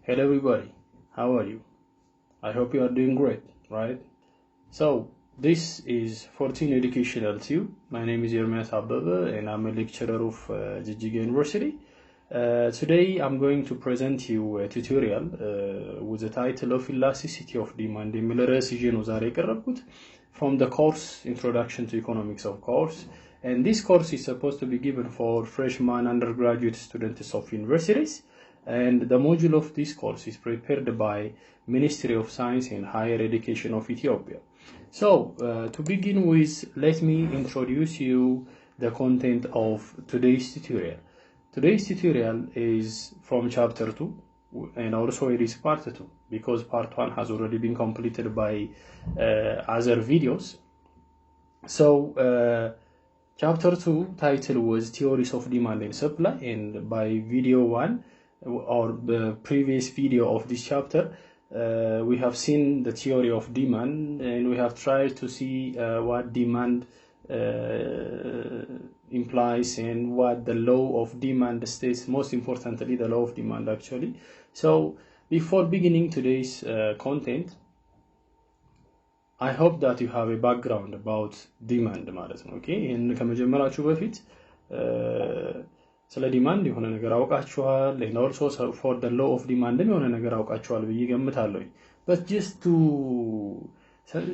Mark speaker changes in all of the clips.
Speaker 1: Hello everybody, how are you? I hope you are doing great, right? So, this is 14 Educational Tube. My name is Yermias Abebe and I'm a lecturer of Jijjiga University. Today I'm going to present you a tutorial with the title of Elasticity of Demand from the course Introduction to Economics of Course. And this course is supposed to be given for freshman undergraduate students of universities. And the module of this course is prepared by Ministry of Science and Higher Education of Ethiopia. So, to begin with, let me introduce you the content of today's tutorial. Today's tutorial is from chapter 2 and also it is part 2 because part 1 has already been completed by other videos. So, chapter 2 title was Theories of Demand and Supply, and by video 1 or the previous video of this chapter, we have seen the theory of demand and we have tried to see what demand implies and what the law of demand states, most importantly the law of demand actually. So before beginning today's content, I hope that you have a background about demand ማለት ነው። Okay, and ከመጀመራችሁ በፊት ስለ ዲማንድ የሆነ ነገር አውቃችኋል and also for the law of demand የሆነ ነገር አውቃችኋል ብዬ ገምታለሁ። but just to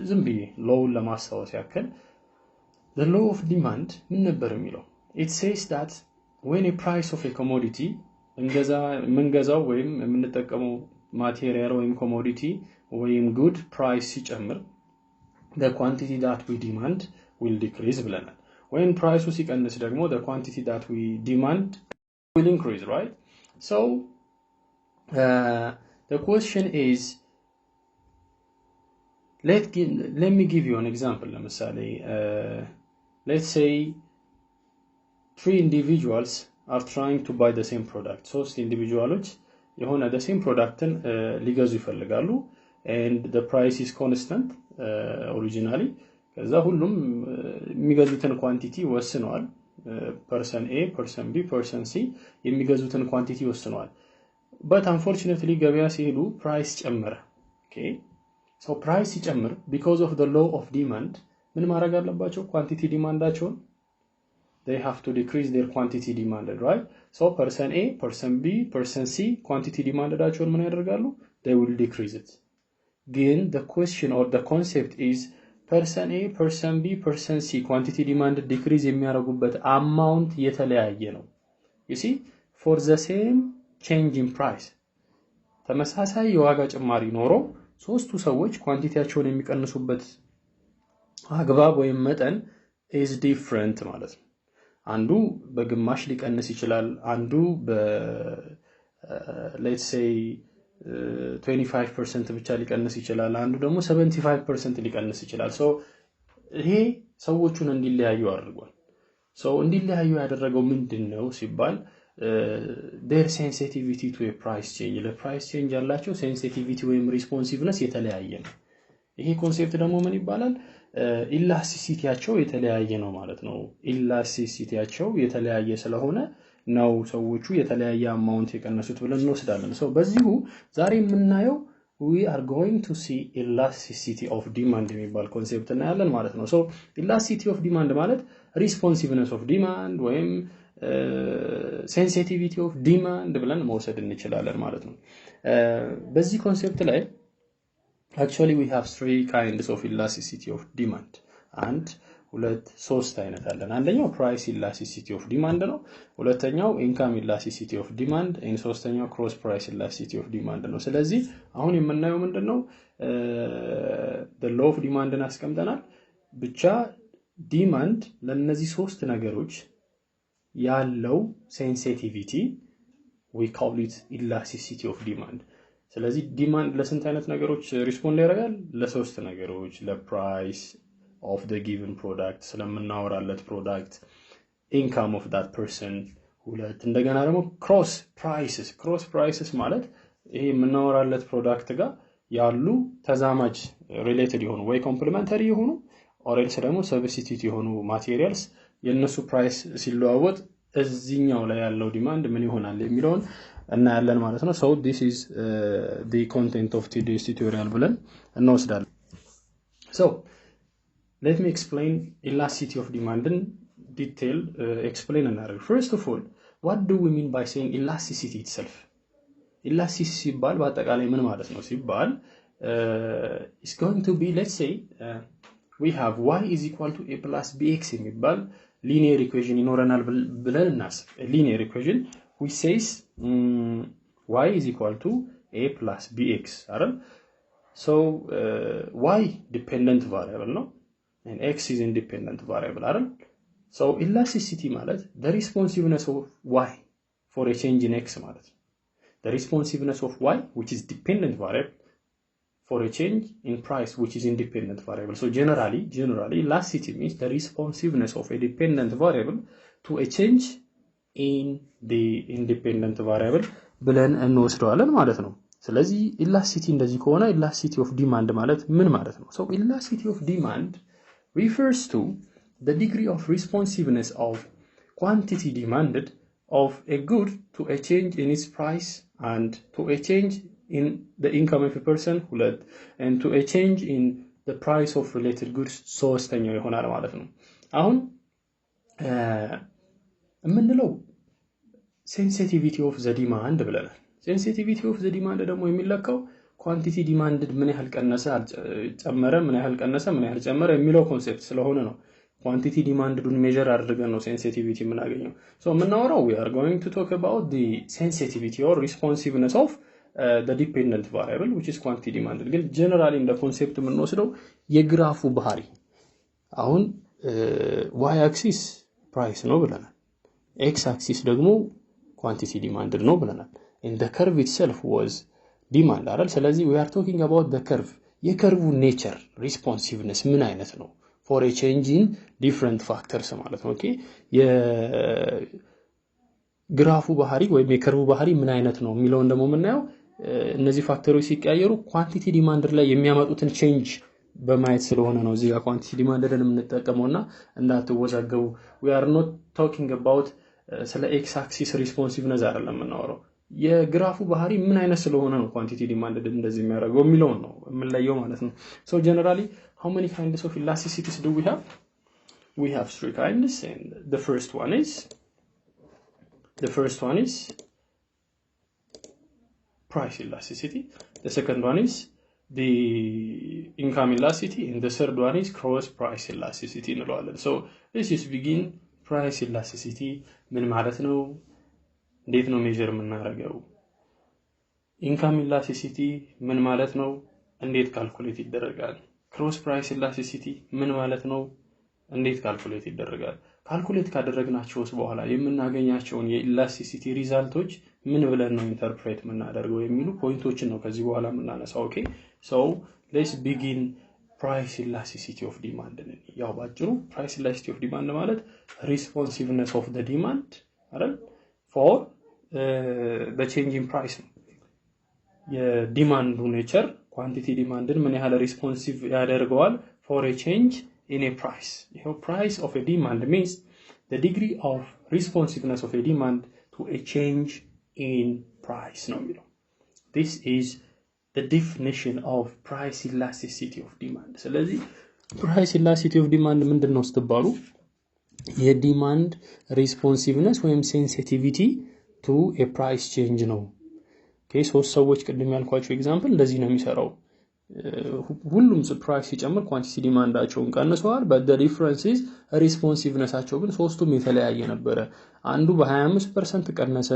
Speaker 1: ዝም ብዬ ሎውን ለማስታወስ ያክል the law of demand ምን ነበር የሚለው? It says that when a price of a commodity የምንገዛው ወይም የምንጠቀመው ማቴሪያል ወይም ኮሞዲቲ ወይም good price ሲጨምር the quantity that we demand will decrease ብለናል። When price ሲቀንስ ደግሞ the quantity that we demand will increase, right? So the question is, let me give you an example. ለምሳሌ let's say 3 individuals are trying to buy the same product. ሶስት ኢንዲቪጁዋሎች የሆነ the same productን ሊገዙ ይፈልጋሉ and the price is constant originally. ከዛ ሁሉም የሚገዙትን ኳንቲቲ ወስነዋል። person A, person B, person C የሚገዙትን ኳንቲቲ ወስነዋል። but unfortunately ገበያ ሲሄዱ price ጨመረ። okay, so price ሲጨምር because of the law of demand ምን ማድረግ አለባቸው? ኳንቲቲ ዲማንዳቸውን they have to decrease their quantity demanded, right? So person A, person B, person C quantity demandedአቸውን ምን ያደርጋሉ? They will decrease it. Again, the question or the concept is person A, person B, person C quantity demand decrease የሚያደርጉበት amount የተለያየ ነው። You see, for the same change in price ተመሳሳይ የዋጋ ጭማሪ ኖሮ ሶስቱ ሰዎች ኳንቲቲያቸውን የሚቀንሱበት አግባብ ወይም መጠን is different ማለት ነው። አንዱ በግማሽ ሊቀንስ ይችላል፣ አንዱ let's say 25% ብቻ ሊቀንስ ይችላል፣ አንዱ ደግሞ 75% ሊቀንስ ይችላል። so ይሄ ሰዎቹን እንዲለያዩ አድርጓል። so እንዲለያዩ ያደረገው ምንድነው ሲባል their sensitivity to a price change, ለprice change ያላቸው sensitivity ወይም responsiveness የተለያየ ነው። ይሄ ኮንሴፕት ደግሞ ምን ይባላል? ኢላስቲሲቲያቸው የተለያየ ነው ማለት ነው። ኢላስቲሲቲያቸው የተለያየ ስለሆነ ነው ሰዎቹ የተለያየ አማውንት የቀነሱት ብለን እንወስዳለን። so በዚሁ ዛሬ የምናየው we are going to see elasticity of demand የሚባል ኮንሴፕት እናያለን ማለት ነው። so elasticity of demand ማለት responsiveness of demand ወይም sensitivity of demand ብለን መውሰድ እንችላለን ማለት ነው። በዚህ ኮንሴፕት ላይ actually we have 3 kinds of elasticity of demand. and ሁለት ሶስት አይነት አለን። አንደኛው price elasticity of demand ነው። ሁለተኛው income elasticity of demand and ሶስተኛው cross price elasticity of demand ነው። ስለዚህ አሁን የምናየው ምንድነው? the law of demandን አስቀምጠናል። ብቻ demand ለነዚህ ሶስት ነገሮች ያለው sensitivity we call it elasticity of demand. ስለዚህ ዲማንድ ለስንት አይነት ነገሮች ሪስፖንድ ያደርጋል? ለሶስት ነገሮች፣ ለፕራይስ of the given product ስለምናወራለት ፕሮዳክት፣ income of that person፣ ሁለት እንደገና ደግሞ cross prices ማለት ይሄ የምናወራለት ፕሮዳክት ጋር ያሉ ተዛማጅ ሪሌትድ የሆኑ ወይ ኮምፕሊመንተሪ የሆኑ or else ደግሞ ሰብስቲቲዩት የሆኑ ማቴሪያልስ የነሱ ፕራይስ ሲለዋወጥ እዚህኛው ላይ ያለው ዲማንድ ምን ይሆናል የሚለውን እናያለን ማለት ነው so this is the content of today's tutorial ብለን እንወስዳለን so let me explain elasticity of demand in detail explain እናደርግ first of all what do we mean by saying elasticity itself elasticity ሲባል በአጠቃላይ ምን ማለት ነው ሲባል it's going to be let's say we have y is equal to a plus bx የሚባል linear equation ይኖረናል ብለን እናስብ linear equation which says y is equal to a plus bx አይደል so y dependent variable ነው and x is independent variable አይደል so elasticity ማለት the responsiveness of y for a change in x ማለት the responsiveness of y which is dependent variable for a change in price which is independent variable so generally elasticity means the responsiveness of a dependent variable to a change in the independent variable ብለን እንወስደዋለን ማለት ነው ስለዚህ elasticity እንደዚህ ከሆነ elasticity of demand ማለት ምን ማለት ነው so elasticity of demand refers to the degree of responsiveness of quantity demanded of a good to a change in its price and to a change in the income of a person and to a change in the price of related goods ሶስተኛው ይሆናል ማለት ነው አሁን ምንድነው sensitivity of the demand ብለናል sensitivity of the demand ደግሞ የሚለካው quantity demanded ምን ያህል ቀነሰ ጨመረ ምን ያህል ቀነሰ ምን ያህል ጨመረ የሚለው ኮንሰፕት ስለሆነ ነው quantity demandedን measure አድርገን ነው sensitivity የምናገኘው so ምናወራው we are going to talk about the sensitivity or responsiveness of the dependent variable which is quantity demanded ግን generally እንደ ኮንሰፕት የምንወስደው የግራፉ ባህሪ አሁን y axis price ነው ብለናል x axis ደግሞ quantity demanded ነው ብለናል and the curve itself was demand አይደል ስለዚህ we are talking about the curve የከርቡ nature responsiveness ምን አይነት ነው for a change in different factors ማለት ነው ኦኬ የግራፉ ባህሪ ወይም የከርቡ ባህሪ ምን አይነት ነው የሚለውን ደግሞ የምናየው እነዚህ ፋክተሮች ሲቀያየሩ ኳንቲቲ ዲማንድ ላይ የሚያመጡትን ቼንጅ በማየት ስለሆነ ነው እዚህ ጋር ኳንቲቲ ዲማንድን የምንጠቀመውና እንዳትወዛገቡ we are not talking about ስለ x axis responsiveness አይደለም የምናወራው የግራፉ ባህሪ ምን አይነት ስለሆነ ነው ኳንቲቲ ዲማንድ እንደዚህ የሚያደርገው የሚለው ነው የምንለየው ማለት ነው so generally how many kinds of elasticities do we have three kinds and the first one is price elasticity the second one is the income elasticity and the third one is cross price elasticity እንለዋለን so let's just begin price elasticity ምን ማለት ነው እንዴት ነው ሜዠር የምናደርገው income elasticity ምን ማለት ነው እንዴት ካልኩሌት ይደረጋል cross price elasticity ምን ማለት ነው እንዴት ካልኩሌት ይደረጋል ካልኩሌት ካደረግናቸውስ በኋላ የምናገኛቸውን የኢላስቲሲቲ ሪዛልቶች ምን ብለን ነው ኢንተርፕሬት የምናደርገው የሚሉ ፖይንቶችን ነው ከዚህ በኋላ የምናነሳው ኦኬ so let's begin price elasticity of demand ያው ባጭሩ price elasticity of demand ማለት responsiveness of the demand አይደል for the change in price የዲማንዱ ኔቸር ኳንቲቲ ዲማንድን ምን ያህል ሪስፖንሲቭ ያደርገዋል for a change in a price the price of a demand means the degree of responsiveness of a demand to a change in price no የሚለው this is the definition of price elasticity of demand ስለዚህ price elasticity of demand ምንድነው ስትባሉ የዲማንድ ሪስፖንሲቭነስ ወይም sensitivity to a price change ነው ኦኬ ሶስት ሰዎች ቅድም ያልኳቸው ኤግዛምፕል እንደዚህ ነው የሚሰራው ሁሉም ፕራይስ ሲጨምር ኳንቲቲ ዲማንዳቸውን ቀንሰዋል but the difference is responsivenessቸው ግን ሶስቱም የተለያየ ነበረ አንዱ በ25% ቀነሰ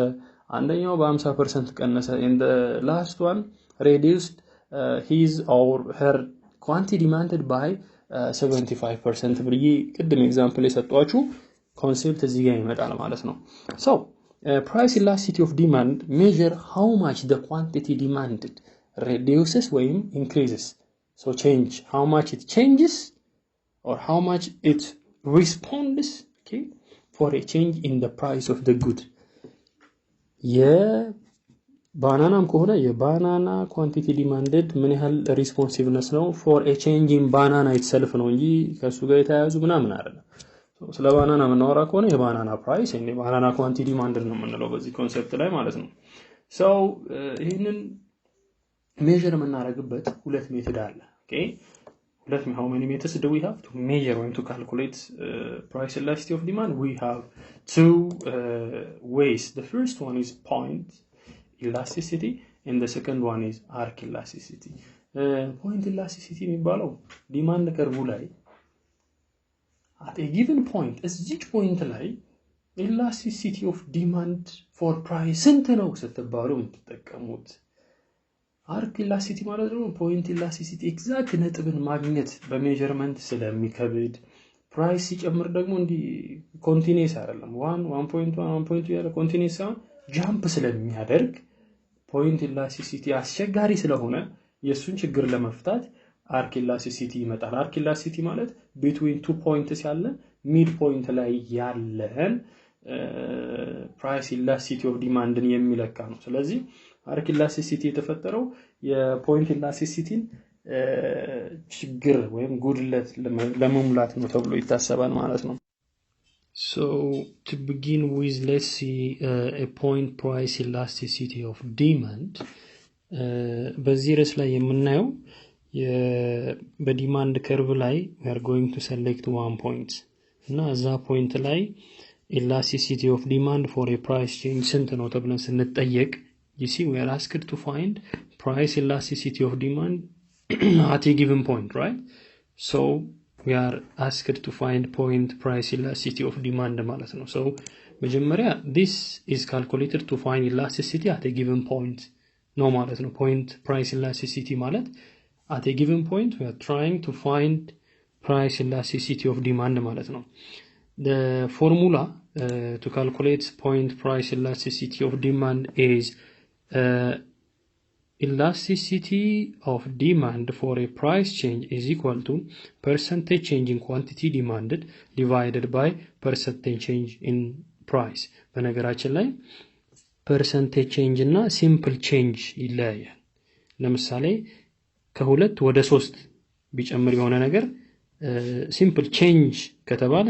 Speaker 1: አንደኛው በ50% ቀነሰ and the last one reduced his or her quantity demanded by 75% ብዬ ቅድም ኤግዛምፕል የሰጧችሁ ኮንሰፕት እዚህ ጋር ይመጣል ማለት ነው so price elasticity of demand measure how much the quantity demanded reduces or increases so change how much it changes or how much it responds okay for a change in the price of the good banana ከሆነ የባናና quantity demanded ምን ያህል responsiveness ነው for a change in banana itself ነው እንጂ ከሱ ጋር የተያያዙ ምናምን አይደለም ስለ ባናና ምናወራ ከሆነ የባናና ፕራይስ እና የባናና ኳንቲቲ ዲማንድ ነው የምንለው በዚህ ኮንሰፕት ላይ ማለት ነው So ይሄንን measure የምናደርግበት ሁለት ሜተድ አለ okay how many methods do we have to measure or to calculate price elasticity of demand? We have two ways. The first one is point elasticity and the second one is arc elasticity. Point elasticity የሚባለው demand curve ላይ at a given point each point ላይ elasticity of demand for price ስንት ነው ስትባሉ የምትጠቀሙት arc elasticity ማለት ነው point elasticity exact ነጥብን ማግኘት በሜዠርመንት ስለሚከብድ ፕራይስ ሲጨምር ደግሞ እንዲ ኮንቲኒዩስ አይደለም 1.1 ያለ ኮንቲኒዩስ ሳይሆን ጃምፕ ስለሚያደርግ point elasticity አስቸጋሪ ስለሆነ የሱን ችግር ለመፍታት arc elasticity ይመጣል arc elasticity ማለት between two points ያለ mid point ላይ ያለን price elasticity of demandን የሚለካ ነው ስለዚህ arc elasticity የተፈጠረው የፖይንት elasticity ችግር ወይም ጉድለት ለመሙላት ነው ተብሎ ይታሰባል ማለት ነው So to begin with let's see a point price elasticity of demand በዚህ ርዕስ ላይ የምናየው በዲማንድ ከርቭ ላይ we are going to select one point እና እዛ ፖይንት ላይ elasticity of demand for a price change ስንት ነው ተብለን ስንጠየቅ you see we are asked to find price elasticity of demand at a given point right so we are asked to find point price elasticity of demand ማለት ነው so መጀመሪያ this is calculated to find elasticity at a given point ነው ማለት ነው point price elasticity ማለት at a given point we are trying to find price elasticity of demand ማለት ነው the formula to calculate point price elasticity of demand is elasticity of demand for a price change is equal to percentage change in quantity demanded divided by percentage change in price በነገራችን ላይ percentage change እና simple change ይለያያል ለምሳሌ ከሁለት ወደ 3 ቢጨምር የሆነ ነገር simple change ከተባለ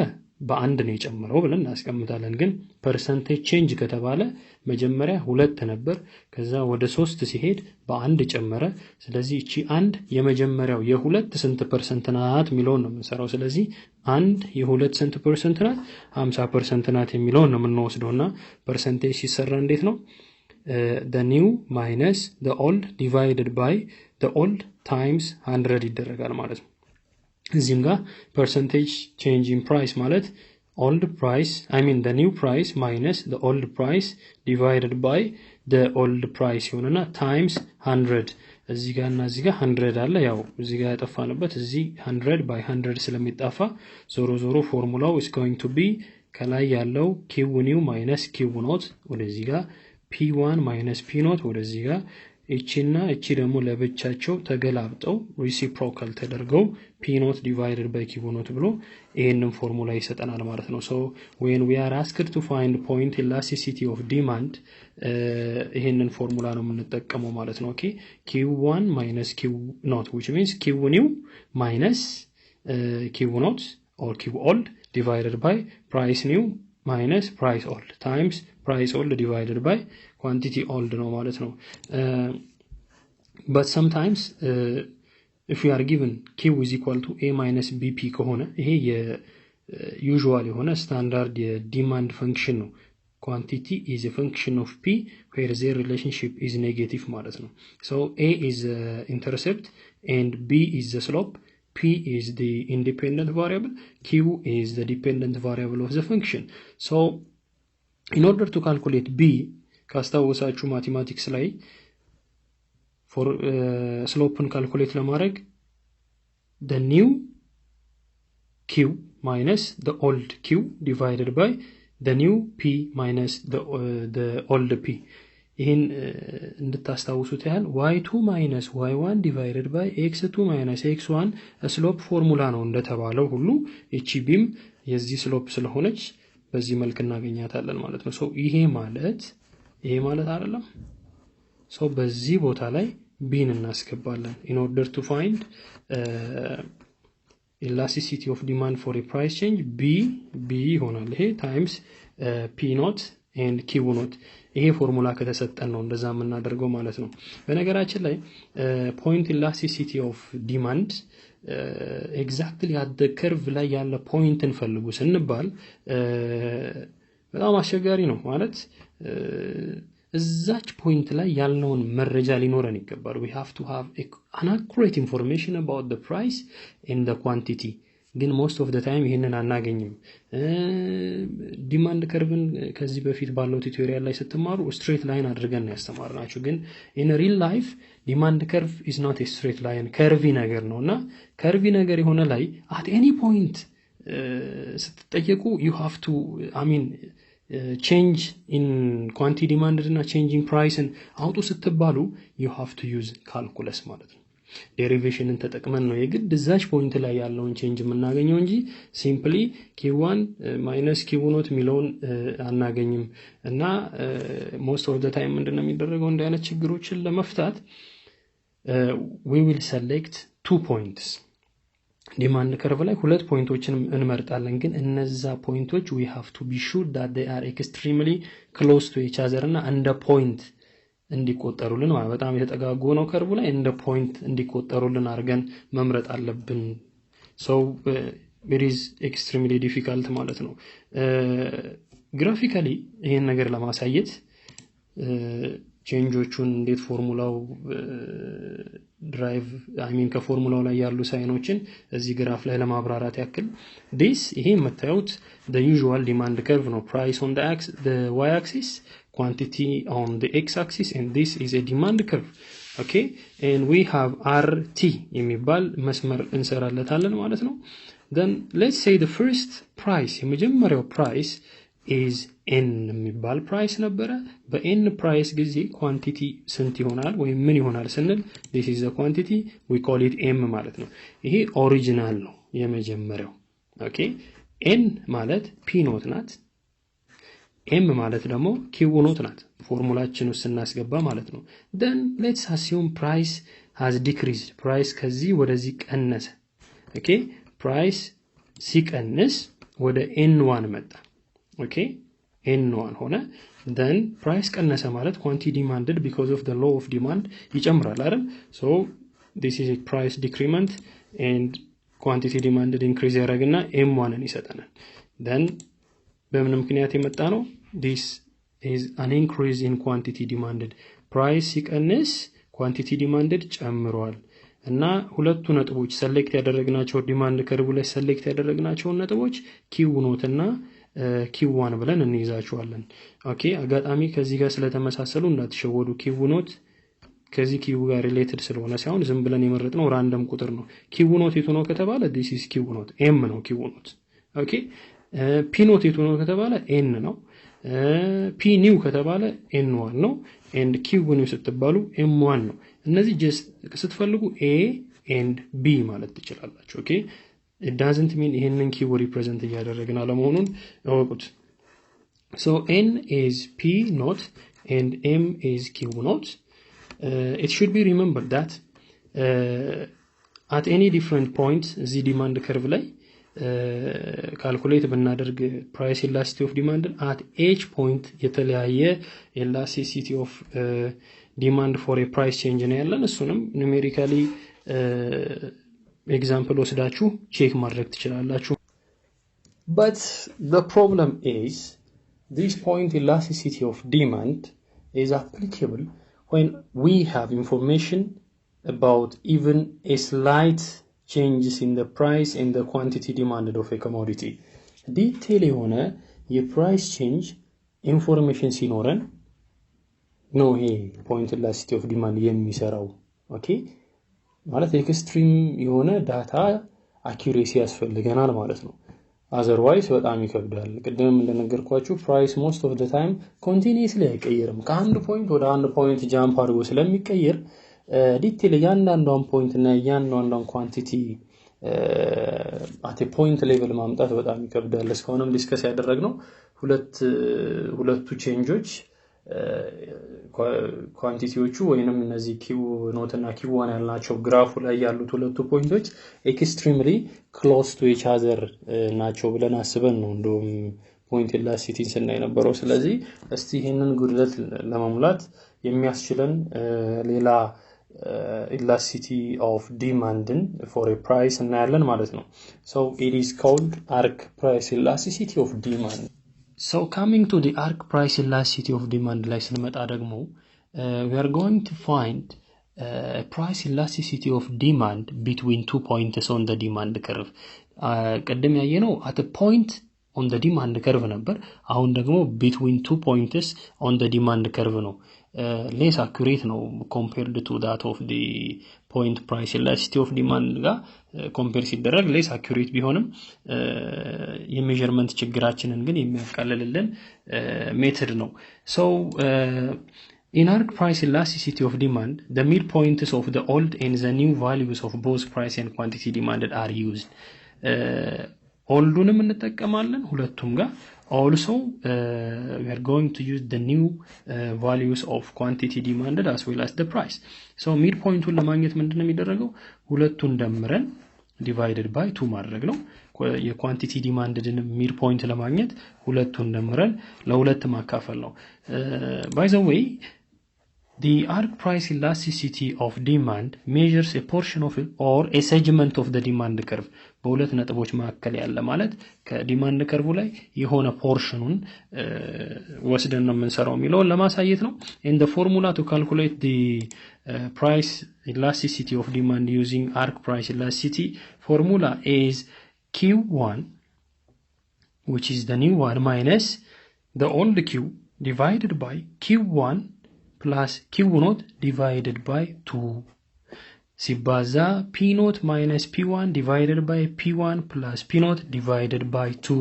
Speaker 1: በአንድ ነው የጨመረው ብለን እናስቀምጣለን ግን percentage change ከተባለ መጀመሪያ 2 ነበር ከዛ ወደ 3 ሲሄድ በአንድ ጨመረ ስለዚህ እቺ አንድ የመጀመሪያው የ2 ስንት ፐርሰንት ናት የሚለውን ነው የምንሰራው ስለዚህ አንድ የ2 ስንት ፐርሰንት ናት 50% ናት የሚለውን ነው የምንወስደውና percentage ሲሰራ እንዴት ነው the new minus the old divided by the old times 100 ይደረጋል ማለት ነው እዚህም ጋር percentage change in price ማለት old price the new price minus the old price divided by the old price ይሆንና times 100 እዚህ ጋርና እዚህ ጋር 100 አለ ያው እዚህ ጋር ያጠፋንበት እዚህ 100 by 100 ስለሚጣፋ ዞሮ ዞሮ ፎርሙላው is going to be ከላይ ያለው q new minus q not ወደዚህ ጋር p1 minus p not ወደዚህ ጋር እቺና እቺ ደግሞ ለብቻቸው ተገላብጠው reciprocal ተደርገው p not divided by q not ብሎ ይሄንን ፎርሙላ ይሰጠናል ማለት ነው so when we are asked to find point elasticity of demand ይሄንን ፎርሙላ ነው የምንጠቀመው ማለት ነው okay q1 minus q not which means q new minus q not or q old divided by price new minus price old times price old divided by quantity old ነው ማለት ነው but sometimes if we are given q is equal to a minus bp ከሆነ ይሄ usual የሆነ standard demand function ነው quantity is a function of p where their relationship is negative ማለት ነው so a is intercept and b is the slope p is the independent variable q is the dependent variable of the function so in order to calculate b ካስታወሳችሁ ማቴማቲክስ ላይ for slope calculate ለማድረግ the new q minus the old q divided by the new p minus the old p ይሄን እንድታስታውሱት ያህል y2 minus y1 divided by x2 minus x1 slope ፎርሙላ ነው እንደተባለው ሁሉ እቺ ቢም የዚህ slope ስለሆነች በዚህ መልኩ እናገኛታለን ማለት ነው so ይሄ ማለት አይደለም so በዚህ ቦታ ላይ b እናስገባለን in order to find elasticity of demand for a price change b ይሆናል ይሄ times p not and q not ይሄ ፎርሙላ ከተሰጠን ነው እንደዛ የምናደርገው ማለት ነው በነገራችን ላይ point elasticity of demand exactly at the curve ላይ ያለ point እንፈልጉ ስንባል በጣም አስቸጋሪ ነው ማለት እዛች ፖይንት ላይ ያለውን መረጃ ሊኖረን ይገባል we have to have an accurate information about the price and the quantity ግን most of the time ይሄንን አናገኝም ዲማንድ ከርቭን ከዚህ በፊት ባለው ቱቶሪያል ላይ ስትማሩ straight line አድርገን ነው ያስተማርናችሁ ግን in real life demand curve is not a straight line curvy ነገር ነውና curvy ነገር የሆነ ላይ at any point ስትጠየቁ you have to change in quantity demanded እና changing price and አውጡ ስትባሉ you have to use calculus ማለት ነው derivation ተጠቅመን ነው የግድ እዛች ፖይንት ላይ ያለውን ቼንጅ የምናገኘው እንጂ simply q1 minus q0 ሚለውን አናገኝም እና most of the time ምንድነው የሚደረገው እንደ አይነት ችግሮችን ለመፍታት we will select 2 points demand curve ላይ ሁለት ፖይንቶችን እንመርጣለን ግን እነዛ ፖይንቶች we have to be sure that they are extremely close to each other እና እንደ ፖይንት እንዲቆጠሩልን ማለት በጣም የተጠጋጉ ነው ከርቡ ላይ እንደ ፖይንት እንዲቆጠሩልን አድርገን መምረጥ አለብን so it is extremely difficult ማለት ነው graphically ይሄን ነገር ለማሳየት ቼንጆቹን እንዴት ፎርሙላው ድራይቭ ከፎርሙላው ላይ ያሉ ሳይኖችን እዚህ ግራፍ ላይ ለማብራራት ያክል this ይሄ የምታዩት the usual demand curve ነው price on the y axis quantity on the x axis and this is a demand curve okay and we have rt የሚባል መስመር እንሰራለታለን ማለት ነው then let's say the first price የመጀመሪያው price is n የሚባል price ነበረ በn price ጊዜ quantity ስንት ይሆናል ወይ ምን ይሆናል ስንል this is the quantity we call it m ማለት ነው ይሄ ኦሪጂናል ነው የመጀመሪያው okay n ማለት p ኖት ናት m ማለት ደግሞ q ኖት ናት ፎርሙላችን ውስጥ እናስገባ ማለት ነው then let's assume price has decreased price ከዚህ ወደዚህ ቀነሰ okay price ሲቀንስ ወደ n1 መጣ okay n1 ሆነ then price ቀነሰ ማለት quantity demanded because of the law of demand ይጨምራል አይደል so this is a price decrement and quantity demanded increase ያደርግና m1 ን ይሰጠናል then በምን ምክንያት የመጣ ነው this is an increase in quantity demanded price ሲቀንስ quantity demanded ጨምሯል እና ሁለቱ ነጥቦች select ያደረግናቸው demand curve ላይ select ያደረግናቸው ነጥቦች q0 እና q1 ብለን እንይዛቸዋለን ኦኬ አጋጣሚ ከዚህ ጋር ስለተመሳሰሉ እንዳትሸወዱ q0 ከዚህ q ጋር ሪሌትድ ስለሆነ ሳይሆን ዝም ብለን የመረጥነው ራንደም ቁጥር ነው q0 የቱ ነው ከተባለ this is q0 m ነው q0 ኦኬ p0 የቱ ነው ከተባለ n ነው p new ከተባለ n1 ነው and q new ስትባሉ m1 ነው እነዚህ just ስትፈልጉ a and b ማለት ትችላላችሁ ኦኬ it doesn't mean ይሄንን q represent እያደረግን አለመሆኑን አወቁት so n is p not and m is q not it should be remembered that at any different point the demand curve ላይ calculate ብናደርግ price elasticity of demand at each point የተለያየ elasticity of demand for a price change ነው ያለን እሱንም numerically example ወስዳችሁ ቼክ ማድረግ ትችላላችሁ but the problem is this point elasticity of demand is applicable when we have information about even a slight changes in the price and the quantity demanded of a commodity detail የሆነ የprice change information ሲኖረን ነው ይሄ point elasticity of demand የሚሰራው ኦኬ ማለት ኤክስትሪም የሆነ ዳታ አኩሬሲ ያስፈልገናል ማለት ነው otherwise በጣም ይከብዳል ቅድም እንደነገርኳችሁ price most of the time continuously አይቀየርም ከአንድ ፖይንት ወደ አንድ ፖይንት ጃምፕ አድርጎ ስለሚቀየር ዲቴል ያንዳንዷን ፖይንት እና ያንዳንዷን ኳንቲቲ at a point level ማምጣት በጣም ይከብዳል እስካሁንም ዲስከስ ያደረግነው ሁለቱ ቼንጆች ኳንቲቲዎቹ ወይንም እነዚህ q0 እና q1 ያልናቸው ግራፉ ላይ ያሉት ሁለቱ ፖይንቶች extremely close to each other ናቸው ብለን አስበን ነው እንደውም point elasticity ስናይ ነበረው ስለዚህ እስቲ ይሄንን ጉድለት ለማሙላት የሚያስችለን ሌላ elasticity of demand for a price እናያለን ማለት ነው so it is called arc price elasticity of demand so coming to the arc price elasticity of demand ላይ ስንመጣ ደግሞ we are going to find price elasticity of demand between 2 points on the demand curve ቀደም ያየነው at a point on the demand curve ነበር አሁን ደግሞ between 2 points on the demand curve ነው less accurate ነው compared to that of the point price elasticity of demand ጋር compare ሲደረግ less accurate ቢሆንም የሜዠርመንት ችግራችንን ግን የሚያቃልልልን ሜተድ ነው so in arc price elasticity of demand the midpoints of the old and the new values of both price and quantity demanded are used oldንም እንጠቀማለን ሁለቱም ጋር also we are going to use the new values of quantity demanded as well as the price so midpointን ለማግኘት ምንድነው የሚደረገው ሁለቱን ደምረን divided by 2 ማድረግ ነው የኳንቲቲ ዲማንድን midpoint ለማግኘት ሁለቱን ደምረን ለሁለት ማካፈል ነው by the way the arc price elasticity of demand measures a portion of it or a segment of the demand curve በሁለት ነጥቦች መካከል ያለ ማለት ከዲማንድ ከርቭ ላይ የሆነ ፖርሽኑን ወስደን ነው የምንሰራው የሚለው ለማሳየት ነው in the formula to calculate the price elasticity of demand using arc price elasticity formula is q1 which is the new one minus the old q divided by q1 plus q naught divided by 2 ሲባዛ p naught minus p1 divided by p1 plus p naught divided by 2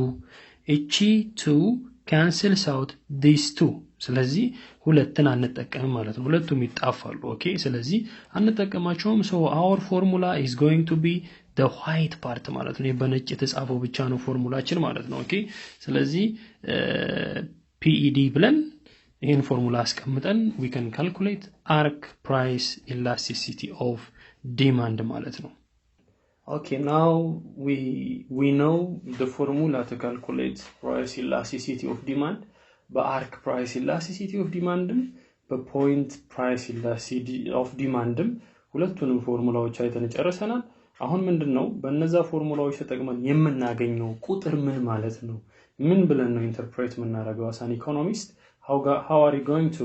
Speaker 1: እቺ 2 cancels out these 2 ስለዚህ ሁለትን አንጠቀምም ማለት ነው ሁለቱም ይጣፋሉ ኦኬ ስለዚህ አንጠቀማቸውም so our formula is going to be the white part ማለት ነው በነጭ የተጻፈው ብቻ ነው ፎርሙላችን ማለት ነው ኦኬ ስለዚህ PED ብለን ይሄን ፎርሙላ አስቀምጠን we can calculate arc price elasticity of demand ማለት ነው okay now we know the formula to calculate price elasticity of demand but arc price elasticity of demand but point price elasticity of demand ሁለቱንም ፎርሙላዎች አይተን ጨርሰናል አሁን ምንድነው በእነዛ ፎርሙላዎች ተጠቅመን የምናገኘው ቁጥር ምን ማለት ነው ምን ብለን ነው ኢንተርፕሬት የምናደርገው as an economist how are you going to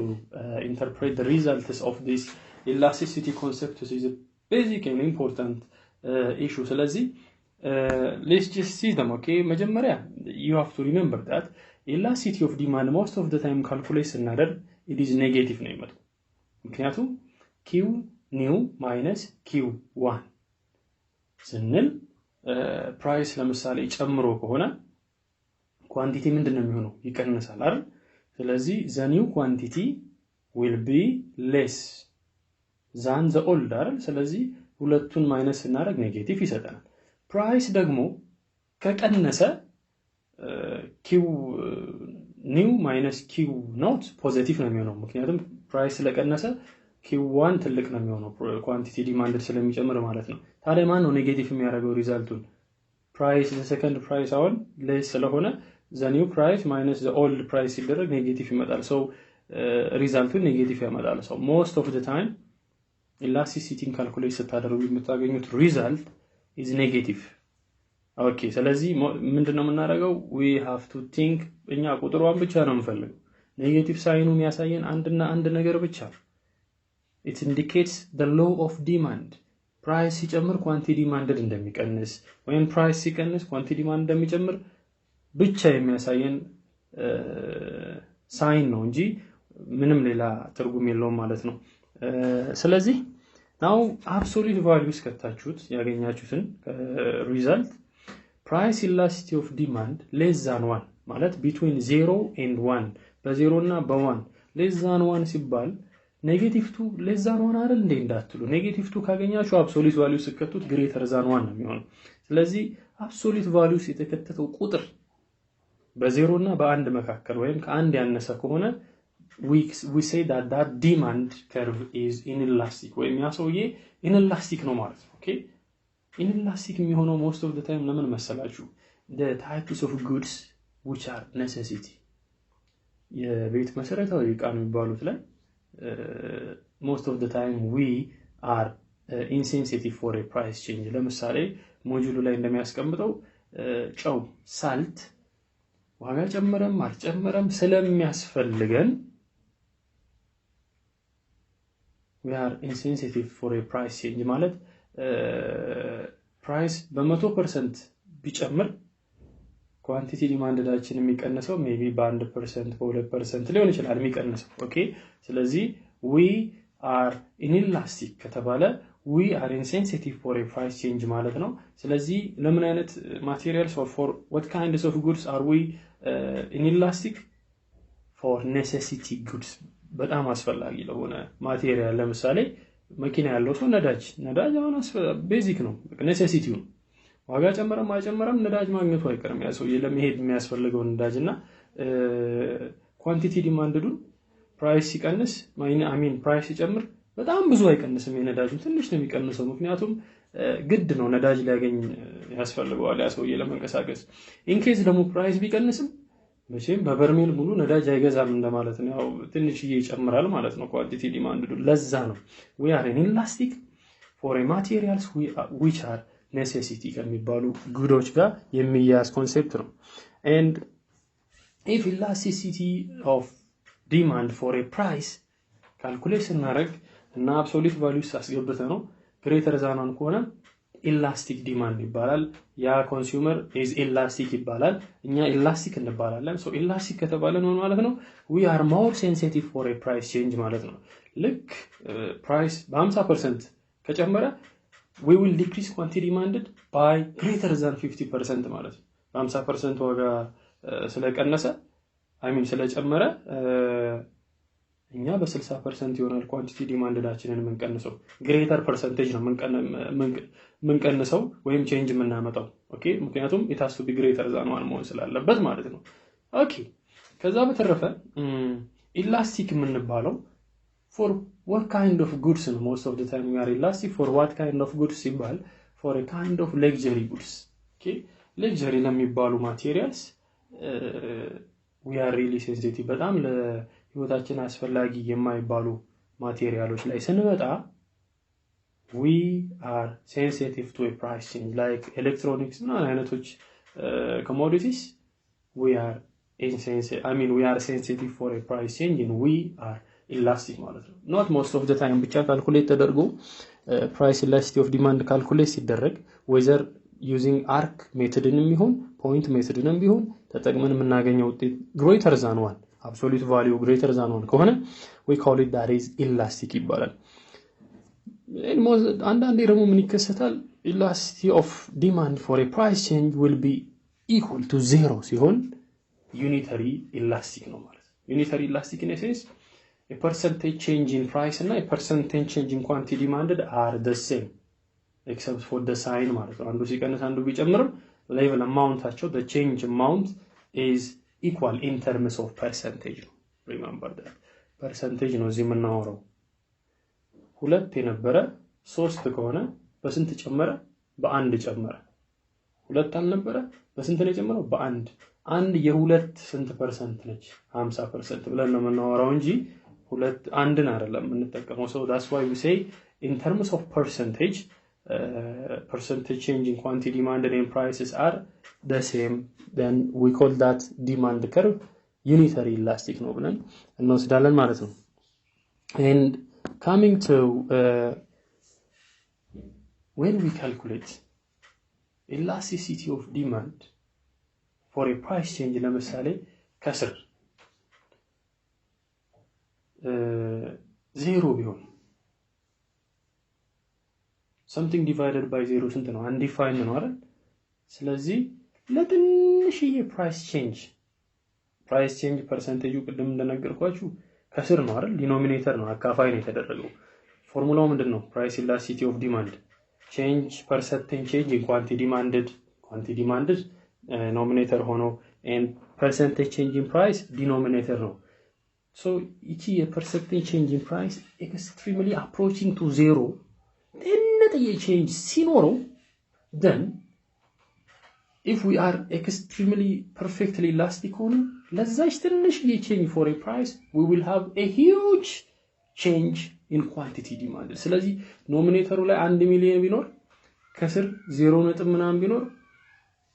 Speaker 1: interpret the results of this elasticity concept is a basic and important issue ስለዚህ let's just see them okay መጀመሪያ you have to remember that elasticity of demand most of the time calculate ስናደርግ it is negative ነው የሚመጣው ምክንያቱም q new minus q1 ስንል ፕራይስ ለምሳሌ ጨምሮ ከሆነ ኳንቲቲ ምንድነው የሚሆነው ይቀንሳል አይደል ስለዚህ the new quantity will be less than the old አይደል ስለዚህ ሁለቱን ማይነስ እናደርግ ኔጌቲቭ ይሰጠናል ፕራይስ ደግሞ ከቀነሰ q new minus q not ፖዚቲቭ ነው የሚሆነው ምክንያቱም ፕራይስ ስለቀነሰ q1 ትልቅ ነው የሚሆነው ኳንቲቲ ዲማንድ ስለሚጨምር ማለት ነው ታዲያ ማን ነው ኔጌቲቭ የሚያደርገው ሪዛልቱን ፕራይስ the second price አሁን less ስለሆነ the new price minus the old price ሲደረግ ኔጌቲቭ ይመጣል so ሪዛልቱ ኔጌቲቭ ያመጣል so most of the time elasticity calculate ስታደርጉ የምታገኙት result is negative okay ስለዚህ ምንድነው የምናደርገው we have to think እኛ ቁጥሯን ብቻ ነው የምንፈልገው ኔጌቲቭ ሳይኑ የሚያሳየን አንድ ነገር ብቻ it indicates the law of demand price ሲጨምር quantity demanded እንደሚቀንስ ወይም price ሲቀንስ quantity demand እንደሚጨምር ብቻ የሚያሳየን ሳይን ነው እንጂ ምንም ሌላ ትርጉም የለውም ማለት ነው ስለዚህ now absolute values ከታችሁት ያገኛችሁትን result price elasticity of demand less than 1 ማለት between 0 and 1 በ0 እና በ1 less than 1 ሲባል negative 2 less than 1 አይደል እንዴ እንዳትሉ negative 2 ካገኛችሁ absolute values ከከቱት greater than 1 ነው የሚሆነው ስለዚህ absolute values የተከተተው ቁጥር በ0 እና በ1 መካከል ወይም ከአንድ ያነሰ ከሆነ we say that demand curve is inelastic ወይም ያሰውዬ inelastic ነው ማለት ነው okay inelastic የሚሆነው most of the time ለምን መሰላችሁ the types of goods which are necessity የቤት መሰረታዊ ዕቃ የሚባሉት ላይ most of the time we are insensitive for a price change ለምሳሌ ሞጁሉ ላይ እንደሚያስቀምጠው ጨው ሳልት ዋጋ ጨመረም አልጨመረም ስለሚያስፈልገን we are insensitive for a price change ማለት price በ100% ቢጨምር ኳንቲቲ ዲማንዳችን የሚቀንሰው maybe በ1% በ2% ሊሆን ይችላል የሚቀንሰው ኦኬ ስለዚህ we are inelastic ከተባለ we are insensitive for a price change ማለት ነው ስለዚህ ለምን አይነት materials or for what kinds of goods are we inelastic for necessity goods በጣም አስፈላጊ ለሆነ ማቴሪያል ለምሳሌ መኪና ያለው ሰው ነዳጅ አሁን ቤዚክ ነው necessity ነው ዋጋ ጨመረም አይጨመረም ነዳጅ ማግኘቱ አይቀርም ያ ሰው ለመሄድ የሚያስፈልገው ነዳጅና ኳንቲቲ ዲማንድዱን ፕራይስ ሲቀንስ ፕራይስ ሲጨምር በጣም ብዙ አይቀንስም የነዳጁ ትንሽ ነው የሚቀንሰው ምክንያቱም ግድ ነው ነዳጅ ሊያገኝ ያስፈልገዋል ያ ሰው ለመንቀሳቀስ ኢንኬዝ ደግሞ ፕራይስ ቢቀንስም መቼም በበርሜል ሙሉ ነዳጅ አይገዛም እንደማለት ነው ያው ትንሽዬ ይጨምራል ማለት ነው ኳንቲቲ ዲማንድዱ ለዛ ነው we are inelastic for a materials which are necessity ከሚባሉ ጉዶች ጋር የሚያያዝ ኮንሴፕት ነው and if elasticity of demand for a price calculation እናደርግ እና absolute values አስገብተ ነው greater than one ከሆነ elastic demand ይባላል ያ consumer is elastic ይባላል እኛ elastic እንባላለን so elastic ከተባለ ነው ማለት ነው we are more sensitive for a price change ማለት ነው ልክ price በ50% ከጨመረ we will decrease quantity demanded by greater than 50% ማለት ነው በ50% ዋጋ ስለቀነሰ ስለጨመረ እኛ በ60% ይሆናል ኳንቲቲ ዲማንዳችንን መንቀንሰው ግሬተር ፐርሰንቴጅ ነው መንቀንሰው ወይም ቼንጅ የምናመጣው ኦኬ ምክንያቱም it has to be greater than one መሆን ስላለበት ማለት ነው ኦኬ ከዛ በተረፈ elastic የምንባለው for what kind of goods no most of the time we are elastic for what kind of goods ይባል for a kind of luxury goods okay luxury ለሚባሉ materials we are really sensitive በጣም ለህይወታችን አስፈላጊ የማይባሉ ማቴሪያሎች ላይ ስንመጣ we are sensitive to a price change like electronics እና አይነቶች commodities we are we are sensitive for a price change and we are elastic ማለት ነው not most of the time ብቻ ካልኩሌት ተደርጎ price elasticity of demand ካልኩሌት ሲደረግ whether using arc methodንም ይሁን point methodንም ይሁን ተጠቅመን የምናገኘው ውጤት greater than one absolute value greater than one ከሆነ we call it that is elastic ይባላል አንዳንዴ ደግሞ ምን ይከሰታል elasticity of demand for a price change will be equal to 0 ሲሆን unitary elastic ነው ማለት unitary elastic in a sense a percentage change in price and a percentage change in quantity demanded are the same except for the sign ማለት ነው አንዱ ሲቀንስ አንዱ ቢጨምርም level amountቸው the change amount is equal in terms of percentage remember that percentage ነው እዚህ የምናወራው ሁለት የነበረ 3 ከሆነ በስንት ጨመረ በአንድ ጨመረ ሁለት አልነበረ በስንት ነው የጨመረው በአንድ አንድ የሁለት ስንት ፐርሰንት ነች 50% ብለን ነው የምናወራው እንጂ ሁለት አንድን አይደለም እንጠቀመው so that's why we say in terms of percentage change in quantity demanded and prices are the same then we call that demand curve unitary elastic ነው ብለን እንወስዳለን ማለት ነው and coming to when we calculate elasticity of demand for a price change ለምሳሌ ከስር 0 ቢሆን something divided by 0 ስንት ነው undefined ነው አይደል ስለዚህ ለትንሽዬ price change percentage ቅድም እንደነገርኳችሁ ከስር ነው አይደል denominator ነው አካፋይ ነው የተደረገው ፎርሙላው ምንድነው price elasticity of demand change percentage change in quantity demanded nominator ሆኖ and percentage change in price denominator ነው so each percentage change in price extremely approaching to 0 then the change ሲኖረው then if we are extremely perfectly elastic on ለዛች ትንሽ change for a price we will have a huge change in quantity demand ስለዚህ ኖሚኔተሩ ላይ 1 ሚሊዮን ቢኖር ከስር 0 ነጥብ ምናምን ቢኖር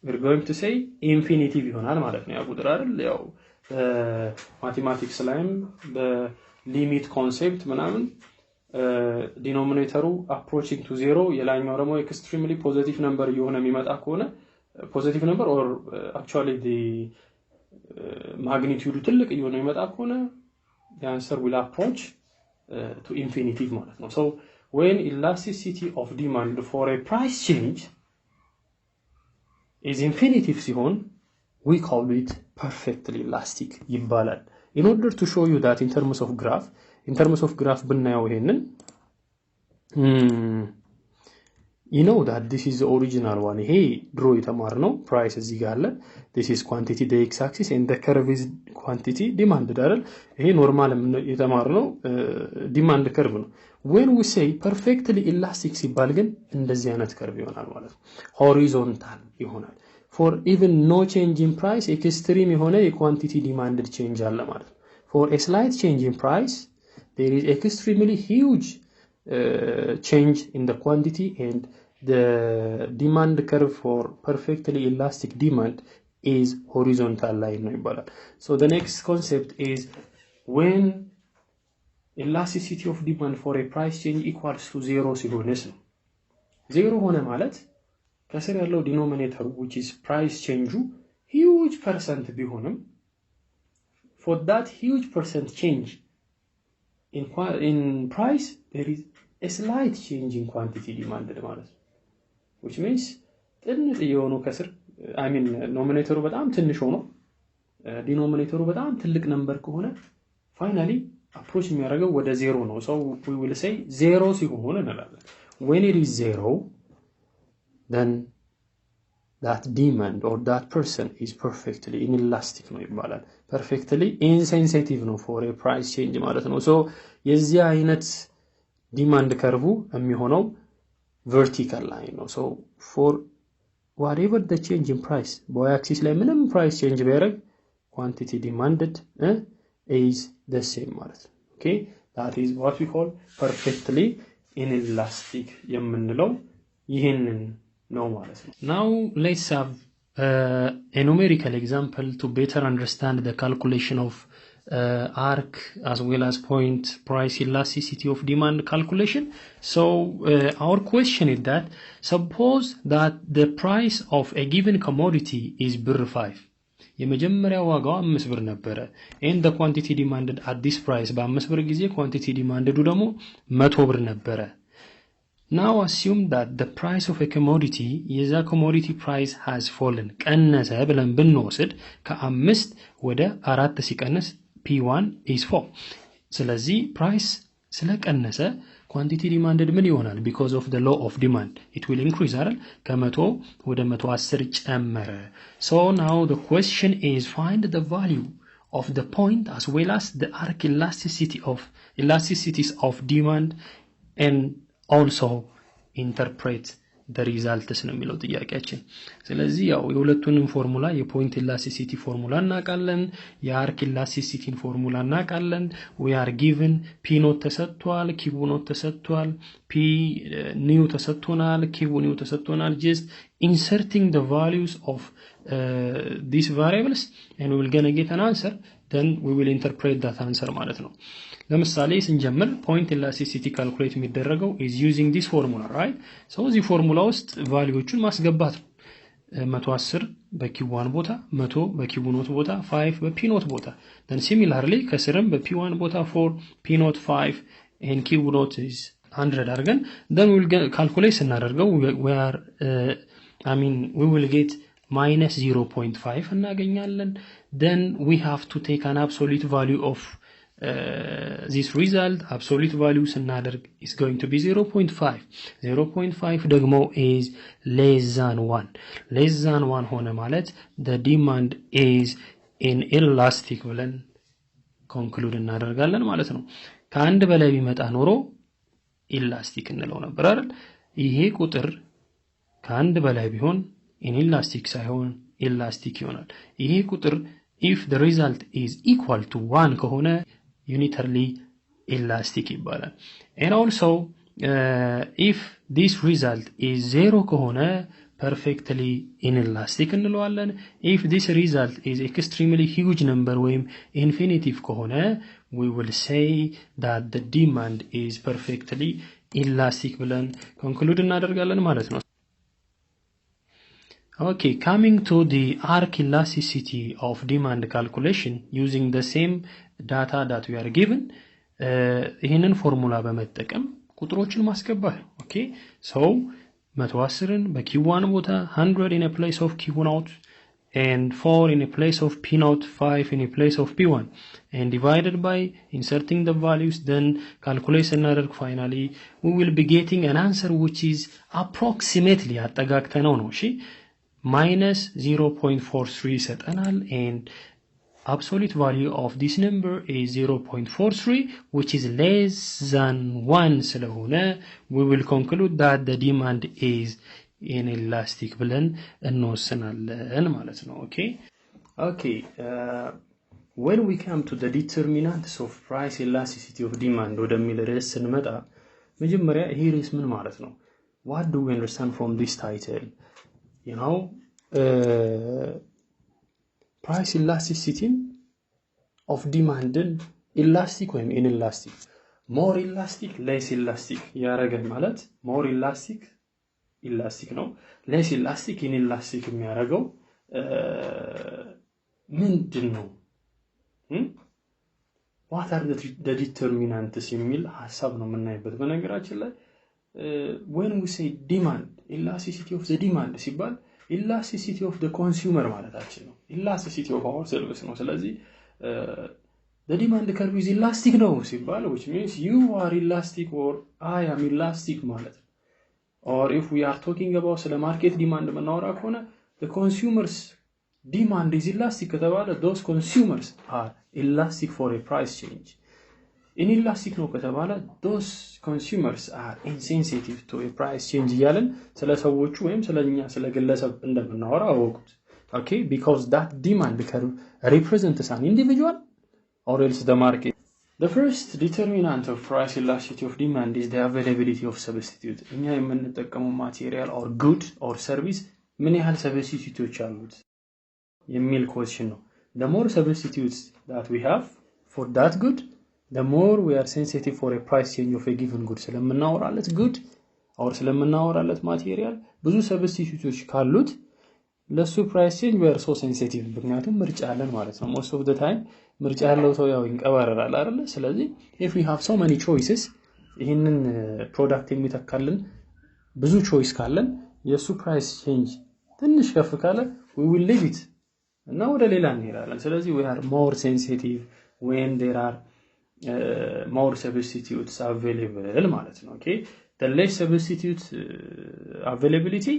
Speaker 1: we're going to say infinitive ይሆናል ማለት ነው ያ ቁጥር አይደል ያው ማቴማቲክስ ላይም በሊሚት ኮንሴፕት ምናምን denominator approaching to 0 የላኛው ደግሞ extremely positive number የሆነ የሚመጣ ከሆነ positive number or actually the magnitude ትልቅ የሆነ የሚመጣ ከሆነ the answer will approach to infinitive ማለት ነው so when elasticity of demand for a price change is infinitive ሲሆን we call it perfectly elastic ይባላል in order to show you that in terms of graph ብናየው ይሄንን you know that this is the original one ይሄ ድሮ የተማርነው price እዚህ ጋር አለ this is quantity the x axis and the curve is quantity demand አይደል ይሄ ኖርማል የተማርነው demand curve ነው when we say perfectly elastic ሲባል ግን እንደዚህ አይነት curve ይሆናል ማለት ነው horizontal ይሆናል for even no change in price extreme የሆነ የquantity demanded change አለ ማለት ነው for a slight change in price there is extremely huge change in the quantity and the demand curve for perfectly elastic demand is horizontal line ነው ይባላል so the next concept is when elasticity of demand for a price change equals to 0 ሲሆንስ ነው 0 ሆነ ማለት ከስር ያለው denominator which is price change huge percent ቢሆንም for that huge percent change in price there is a slight change in quantity demanded ማለት which means ትንሽ የሆነው ከስር I mean nominator በጣም ትንሽ ሆኖ denominator በጣም ትልቅ ነምበር ከሆነ finally approach የሚያደርገው ወደ 0 ነው so we will say 0 ሲሆን እንላለን when it is 0 then that demand or that person is perfectly inelastic ነው ይባላል perfectly insensitive ነው for a price change ማለት ነው so የዚህ አይነት demand curve የሚሆነው vertical line ነው so for whatever the change in price y axis ላይ ምንም price change ቢያደርግ quantity demanded is the same ማለት ነው okay that is what we call perfectly inelastic የምንለው ይሄንን ነው ማለት ነው now let's have a numerical example to better understand the calculation of arc as well as point price elasticity of demand calculation so our question is that suppose that the price of a given commodity is ብር 5 የመጀመሪያው ዋጋው 5 ብር ነበረ and the quantity demanded at this price በ5 ብር ጊዜ quantity demanded ደግሞ 100 ብር ነበረ now assume that the price of a commodity is a commodity price has fallen ቀነሰ ብለን ብንወስድ ከ5 ወደ 4 ሲቀነስ P1 is 4 ስለዚህ price ስለቀነሰ quantity demanded ምን ይሆናል because of the law of demand it will increase አይደል ከ100 ወደ 110 ጨመረ so now the question is find the value of the point as well as the arc elasticities of demand and also interpret the results ነው የሚለው ጥያቄያችን ስለዚህ ያው የሁለቱንም ፎርሙላ የፖይንት ኢላስቲሲቲ ፎርሙላ እናቃለን የአርክ ኢላስቲሲቲን ፎርሙላ እናቃለን we are given p ኖት ተሰጥቷል q ኖት ተሰጥቷል p new ተሰጥቶናል q new ተሰጥቶናል just inserting the values of these variables and we will gonna get an answer then we will interpret that answer ማለት ነው ለምሳሌ ስንጀምር point elasticity calculate የሚደረገው is using this formula right so እዚህ ፎርሙላ ውስጥ ቫልዩዎቹን ማስገባት 110 በq1 ቦታ 100 በq ኖት ቦታ 5 በp ኖት ቦታ then similarly ከስርም በp1 ቦታ 4 p ኖት 5 and q ኖት is 100 አድርገን then we will calculate ስናደርገው we will get minus 0.5 እናገኛለን then we have to take an absolute value of this result absolute value ስናደርግ is going to be 0.5 ደግሞ is less than 1 ሆነ ማለት the demand is inelastic ብለን conclude እናደርጋለን ማለት ነው ከአንድ በላይ ቢመጣ ኖሮ ኢላስቲክ እንለው ነበር አይደል ይሄ ቁጥር ከአንድ በላይ ቢሆን inelastic ሳይሆን elastic ይሆናል። ይሄ ቁጥር if the result is equal to 1 ከሆነ unitarily elastic ይባላል። and also if this result is 0 ከሆነ perfectly inelastic እንለዋለን። if this result is extremely huge number ወይም infinitive ከሆነ we will say that the demand is perfectly elastic ብለን conclude እናደርጋለን ማለት ነው። Okay, coming to the arc elasticity of demand calculation using the same data that we are given, ይህንን ፎርሙላ በመጠቀም ቁጥሮችን ማስገባት ነው። Okay, so 110ን በ1 ቦታ 100 in a place of Q0 and 4 in a place of P0, 5 in a place of P1 and divided by inserting the values, then calculate another. Finally we will be getting an answer which is approximately አጠጋግተነው ነው እሺ minus 0.43 ይሰጠናል and absolute value of this number is 0.43 which is less than 1 ስለሆነ we will conclude that the demand is inelastic ብለን እንወስናለን ማለት ነው። okay when we come to the determinants of price elasticity of demand ወደሚል ርዕስ ስንመጣ መጀመሪያ ይሄ ርዕስ ምን ማለት ነው? what do we understand from this title? you know price elasticity of demand elastic or inelastic, more elastic less elastic ያረጋል ማለት more elastic ነው less elastic inelastic የሚያረጋው ምንድነው? what are the determinants የሚል ሐሳብ ነው የምናይበት። በነገራችን ላይ when we say demand elasticity of the demand ሲባል elasticity of the consumer ማለታችን ነው። elasticity of our service ነው። ስለዚህ the demand curve is elastic ነው ሲባል which means you are elastic or I am elastic ማለት ነው። or if we are talking about ስለ market demand መናወራ ከሆነ the consumers demand is elastic ከተባለ those consumers are elastic for a price change. inelastic ነው ከተባለ those consumers are insensitive to a price change እያለን ስለ ሰዎቹ ወይም ስለኛ ስለ ግለሰብ እንደምናወራ አወቁት። okay, because that demand curve represents an individual or else the market. The first determinant of price elasticity of demand is the availability of substitute. እኛ የምንጠቀመው ማቴሪያል or good or service ምን ያህል substitutes አሉት የሚል question ነው። the more substitutes that we have for that good, the more we are sensitive for a price change of a given good. ስለምናወራለት good or ስለምናወራለት ማቴሪያል ብዙ substitutes ካሉት ለሱ price change we are so sensitive ምክንያቱም ምርጫ አለን ማለት ነው። most of the time ምርጫ ያለው ሰው ያው ይንቀባረራል አይደል? ስለዚህ if we have so many choices ይሄንን ፕሮዳክት የሚተካልን ብዙ choice ካለን የሱ price change ትንሽ ከፍ ካለ we will leave it እና ወደ ሌላ እንሄዳለን። ስለዚህ we are more sensitive when there are more substitutes available ማለት ነው። okay, the less substitute availability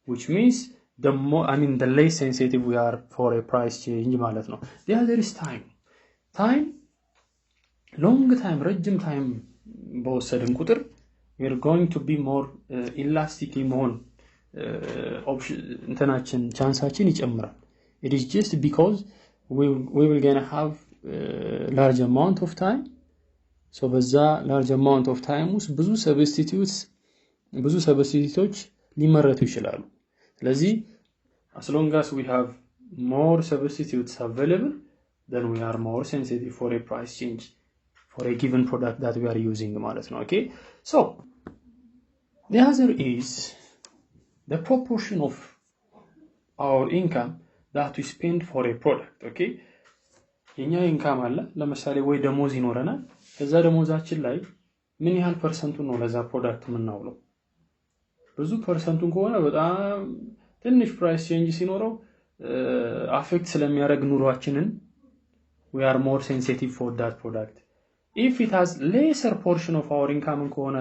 Speaker 1: which means the more the less sensitive we are for a price change ማለት ነው። the other is time long time ረጅም time በወሰድን ቁጥር we are going to be more elastic መሆን እንትናችን ቻንሳችን ይጨምራል። it is just because we will gonna have large amount of time. so በዛ large amount of time ውስጥ ብዙ substitutes ሊመረቱ ይችላሉ። ስለዚህ as long as we have more substitutes available, then we are more sensitive for a price change for a given product that we are using ማለት ነው። okay, so the other is the proportion of our income that we spend for a product. okay, የኛ ኢንካም አለ ለምሳሌ ወይ ደሞዝ ይኖረናል ከዛ ደሞዛችን ላይ ምን ያህል ፐርሰንቱን ነው ለዛ ፕሮዳክት የምናውለው? ብዙ ፐርሰንቱን ከሆነ በጣም ትንሽ ፕራይስ ቼንጅ ሲኖረው አፌክት ስለሚያደርግ ኑሯችንን we are more sensitive for that product. if it has lesser portion of our income ከሆነ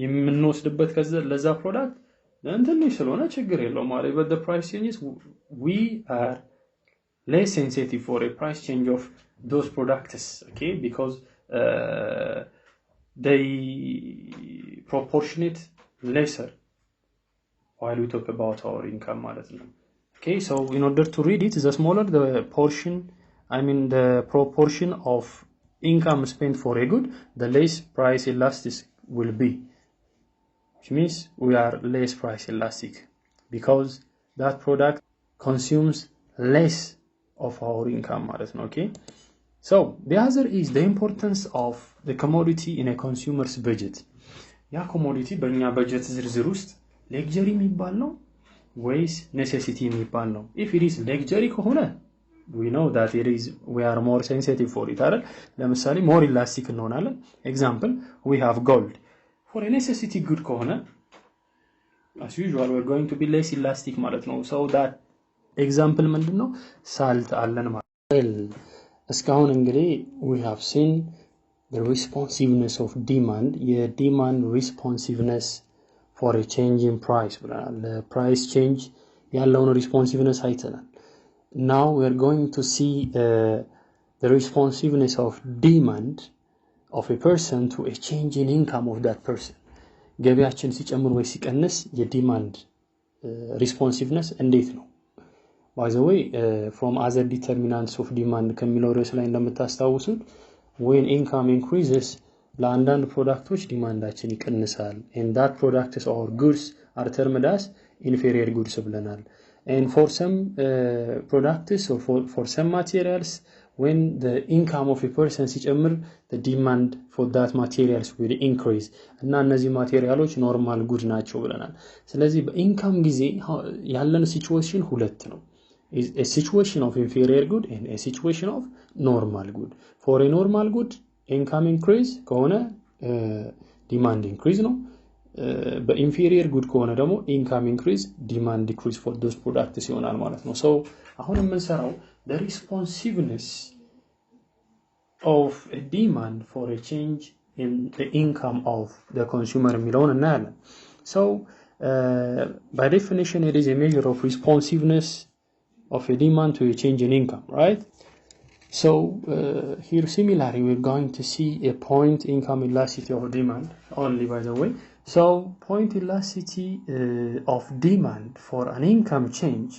Speaker 1: የምንወስድበት ከዛ ለዛ ፕሮዳክት ትንሽ ስለሆነ ችግር የለውም ማለት but the price changes we are less sensitive for a price change of those products. okay, because they proportionate lesser while we talk about our income ማለት ነው okay so in order to read it the smaller the portion the proportion of income spent for a good the less price elastic will be which means we are less price elastic because that product consumes less of our income ማለት ነው okay so the other is the importance of the commodity in a consumer's budget ያ commodity በእኛ budget ዝርዝር ውስጥ luxury የሚባል ነው ወይስ necessity የሚባል ነው if it is luxury ከሆነ we know that we are more sensitive for it አይደል ለምሳሌ more elastic እንሆናለን example we have gold for a necessity good ከሆነ as usual we're going to be less elastic ማለት ነው so that example ምንድነው salt አለን ማለት እስካሁን እንግዲህ we have seen the responsiveness of demand demand responsiveness for a change in price ብለናል price change ያለውን responsiveness አይተናል now we are going to see the responsiveness of demand of a person to a change in income of that person ገቢያችን ሲጨምር ወይ ሲቀንስ የዲማንድ responsiveness እንዴት ነው by the way from other determinants of demand ከሚለው ርዕስ ላይ እንደምታስታውሱት when income increases ለአንዳንድ ፕሮዳክቶች ዲማንዳችን ይቀንሳል and that products or goods are termed as inferior goods ብለናል and for some products or for some materials when the income of a person ሲጨምር the demand for that materials will increase እና እነዚህ ማቴሪያሎች ኖርማል ጉድ ናቸው ብለናል ስለዚህ በኢንካም ጊዜ ያለን ሲቹዌሽን ሁለት ነው is a situation of inferior good and a situation of normal good for a normal good income increase ከሆነ demand increase ነው በinferior good ከሆነ ደግሞ income increase demand decrease for those products ይሆናል ማለት ነው so አሁን የምንሰራው the responsiveness of a demand for a change in the income of the consumer የሚለውን እናያለን so by definition it is a measure of responsiveness of a demand to a change in income right so here similarly we're going to see a point income elasticity of demand only by the way so point elasticity of demand for an income change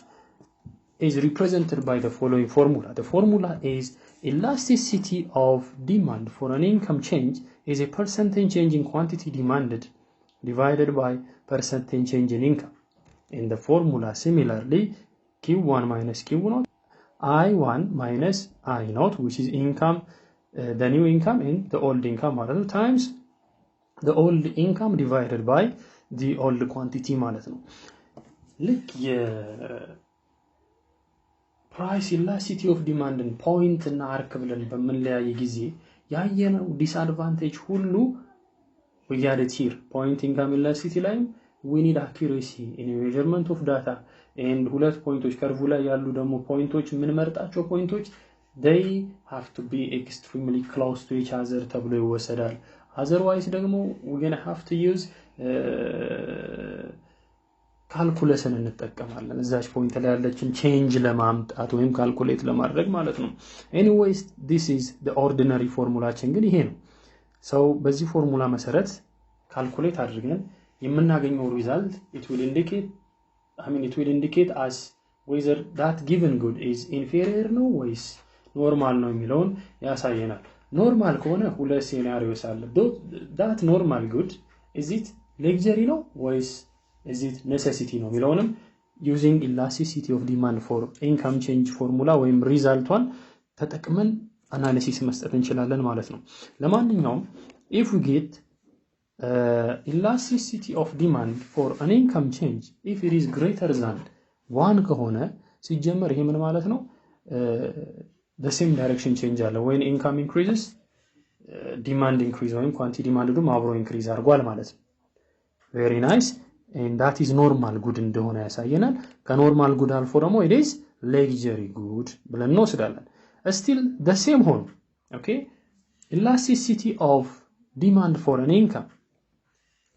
Speaker 1: is represented by the following formula the formula is elasticity of demand for an income change is a percentage change in quantity demanded divided by percentage change in income in the formula similarly Q1 minus Q0 I1 minus I0 which is income the new income in the old income ማለት ነው times the old income divided by the old quantity ማለት ነው ልክ price elasticity of demand and point እና አርክ ብለን በመለያየ ጊዜ ያየነው disadvantage ሁሉ we get it here point income elasticity ላይ we need accuracy in a measurement of data and ሁለት ፖይንቶች ከርቭ ላይ ያሉ ደግሞ ፖይንቶች ምን መርጣቸው ፖይንቶች they have to be extremely close to each other ተብሎ ይወሰዳል otherwise ደግሞ we gonna have to use ካልኩሌሽን እንጠቀማለን እዛች ፖይንት ላይ ያለችን ቼንጅ ለማምጣት ወይም ካልኩሌት ለማድረግ ማለት ነው anyways this is the ordinary formulaችን ግን ይሄ ነው so በዚህ ፎርሙላ መሰረት ካልኩሌት አድርገን የምናገኘው ሪዛልት it will indicate us whether that given good is inferior ነው ወይስ ኖርማል ነው የሚለውን ያሳየናል ኖርማል ከሆነ ሁለት ሴናሪዮስ አለ that normal good is it luxury ነው ወይስ is it necessity ነው የሚለውንም using elasticity of demand for income change formula ወይም ሪዛልቷን ተጠቅመን አናሊሲስ መስጠት እንችላለን ማለት ነው ለማንኛውም if we get elasticity of demand for an income change if it is greater than 1 ከሆነ ሲጀመር ይሄ ምን ማለት ነው the same direction change አለ when income increases demand increase ወይም quantity demand ደግሞ አብሮ increase አድርጓል ማለት ነው very nice and that is normal good እንደሆነ ያሳየናል ከኖርማል good አልፎ ደግሞ it is luxury good ብለን እንወስዳለን still the same ሆኖ okay elasticity of demand for an income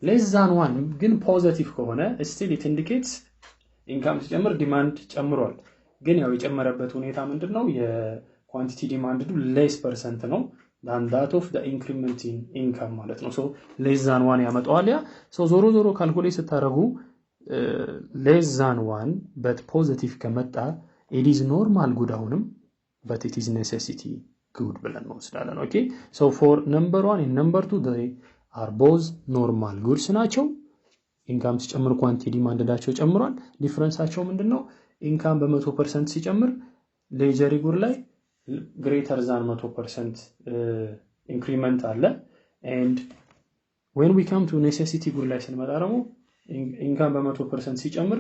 Speaker 1: less than 1 ግን positive ከሆነ still it indicates income ሲጨምር demand ጨምሯል ግን ያው የጨመረበት ሁኔታ ምንድነው የquantity demand less percent ነው than that of the increment in income ማለት ነው so less than 1 ያመጣዋል ያ so ዞሮ ካልኩሌት ስታረጉ less than 1 but positive ከመጣ it is normal good አሁንም but it is necessity good ብለን እንወስዳለን okay so for number 1 and number 2 they are both normal goods ናቸው ኢንካም ሲጨምር ኳንቲቲ ዲማንዳቸው ጨምሯል ዲፈረንሳቸው ምንድነው ኢንካም በ100% ሲጨምር ሌጀሪ ጉድ ላይ greater than 100% increment አለ and when we come to necessity good ላይ ስንመጣ ደግሞ ኢንካም በ100% ሲጨምር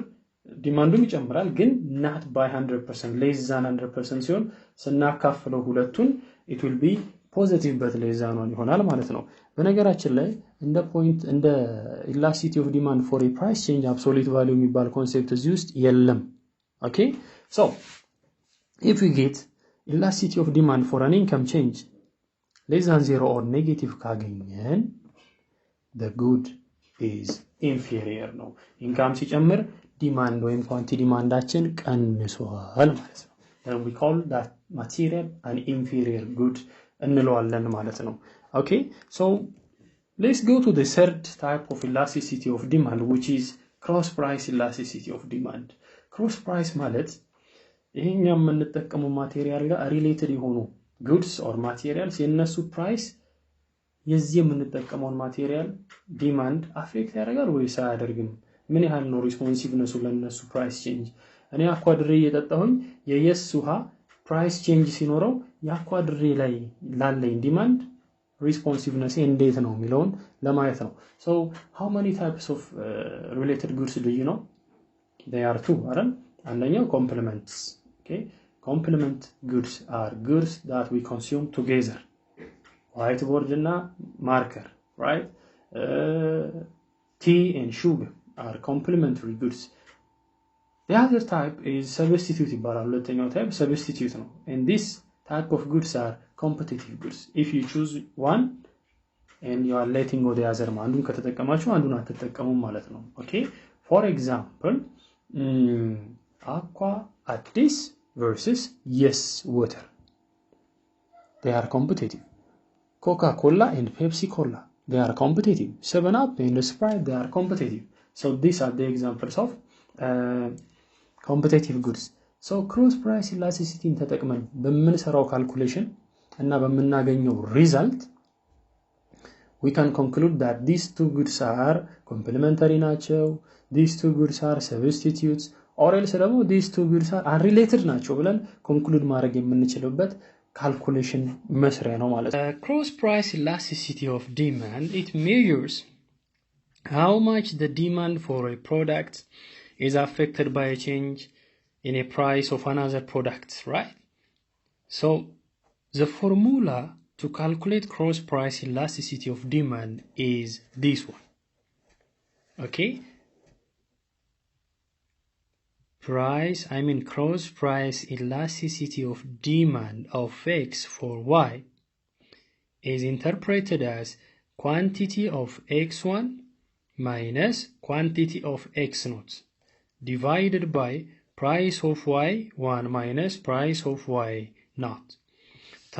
Speaker 1: ዲማንዱም ይጨምራል ግን not by 100% less than 100% ሲሆን ስናካፍለው ሁለቱን it will be positive but less than 1 ይሆናል ማለት ነው በነገራችን ላይ እንደ ፖይንት እንደ elasticity of demand for a price change absolute value የሚባል ኮንሴፕት እዚህ ውስጥ የለም okay so if we get elasticity of demand for an income change less than 0 or negative ካገኘን the good is inferior ነው ኢንካም ሲጨምር ዲማንድ ወይም ኳንቲቲ ዲማንዳችን ቀንሷል ማለት ነው then we call that material an inferior good እንለዋለን ማለት ነው okay so let's go to the third type of elasticity of demand which is cross price elasticity of demand cross price ማለት ይሄኛው የምንጠቀመው ማቴሪያል ጋር ሪሌትድ የሆኑ goods or materials የነሱ ፕራይስ የዚህ የምንጠቀመው ማቴሪያል ዲማንድ አፌክት ያደርጋል ወይስ አያደርግም ምን ያህል ነው ሪስፖንሲቭነሱ ለነሱ ፕራይስ ቼንጅ እኔ አኳድሬ እየጠጣሁኝ የየስ ውሃ ፕራይስ ቼንጅ ሲኖረው ያኳድሬ ላይ ላለኝ ዲማንድ responsiveness እንዴት ነው የሚለውን ለማየት ነው so how many types of related goods do you know they are two አይደል አንደኛው complements okay complement goods are goods that we consume together whiteboard እና marker right tea and sugar are complementary goods the other type is substitute ይባላል ሁለተኛው type substitute ነው and this type of goods are competitive goods if you choose one and you are letting go the other አንዱን ከተጠቀማችሁ አንዱን አትጠቀሙም ማለት ነው okay for example aqua at this versus yes water they are competitive coca-cola and pepsi cola they are competitive 7up and Sprite they are competitive so these are the examples of competitive goods so cross price elasticity ተጠቅመን በምንሰራው ካልኩሌሽን እና በመናገኘው ሪዛልት we can conclude that these two goods are complementary ናቸው these two goods are substitutes or else ደግሞ these two goods are unrelated ናቸው ብለን ኮንክሉድ ማድረግ የምንችልበት calculation መስሪያ ነው ማለት ነው cross price elasticity of demand it measures how much the demand for a product is affected by a change in a price of another product right so the formula to calculate cross price elasticity of demand is this one okay cross price elasticity of demand of X for Y is interpreted as quantity of X1 minus quantity of X0 divided by price of Y1 minus price of Y0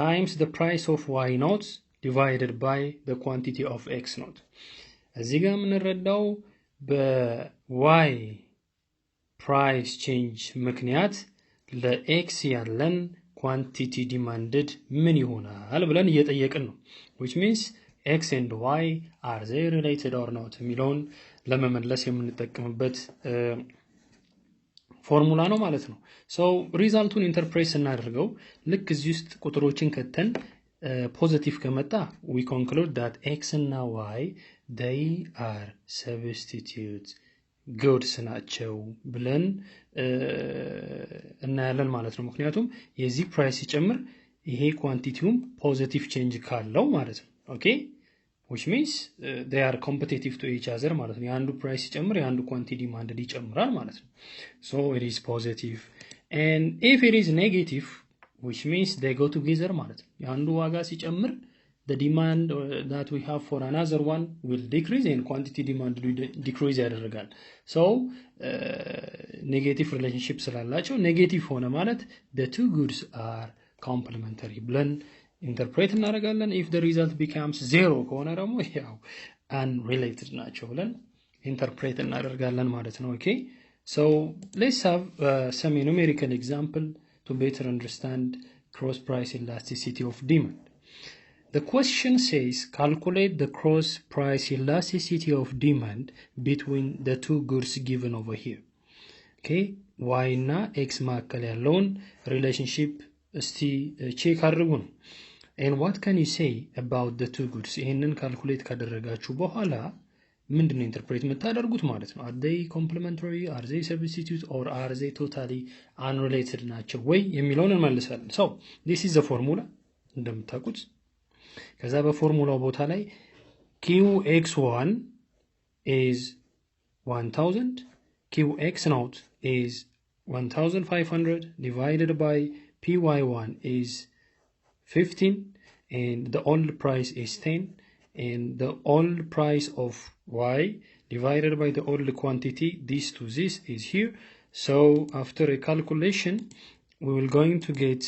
Speaker 1: times the price of Y0 divided by the quantity of X0 እዚህ ጋር የምንረዳው በY price change ምክንያት ለX ያለን quantity demanded ምን ይሆናል ብለን እየጠየቅን ነው which means X and Y are they related or not የሚለውን ለመመለስ የምንጠቀምበት ፎርሙላ ነው ማለት ነው so ሪዛልቱን ኢንተርፕሬት ስናደርገው ልክ እዚህ ውስጥ ቁጥሮችን ከተን ፖዚቲቭ ከመጣ we conclude that X እና Y they are substitute goods ናቸው ብለን እናያለን ማለት ነው ምክንያቱም የዚህ ፕራይስ ሲጨምር ይሄ ኳንቲቲውም ፖዚቲቭ ቼንጅ ካለው ማለት ነው okay which means they are competitive to each other ማለት ነው የአንዱ ፕራይስ ሲጨምር የአንዱ ኳንቲቲ ዲማንድ ይጨምራል ማለት ነው so it is positive and if it is negative which means they go together ማለት ነው የአንዱ ዋጋ ሲጨምር the demand that we have for another one will decrease and quantity demand will decrease ያደርጋል so negative relationship ስላላቸው negative ሆነ ማለት the two goods are complementary ብለን interpret እናደርጋለን if the result becomes 0 ከሆነ ደግሞ ያው unrelated ናቸው ብለን ኢንተርፕሬት እናደርጋለን ማለት ነው ኦኬ so let's have some numerical example to better understand cross price elasticity of demand. The question says calculate the cross price elasticity of demand between the two goods given over here. Okay, y እና x መካከል ያለውን relationship እስቲ ቼክ አድርጉ ነው and what can you say about the two goods ይሄንን ካልኩሌት ካደረጋችሁ በኋላ ምንድነው ኢንተርፕሬት የምታደርጉት ማለት ነው are they complementary are they substitute or are they totally unrelated ናቸው ወይ የሚለውን እንመልሳለን so this is the formula እንደምታውቁት ከዛ በፎርሙላው ቦታ ላይ qx1 is 1000 qx0 is 1500 divided by py1 is 15 and the old price is 10 and the old price of y divided by the old quantity this to this is here so after a calculation we will going to get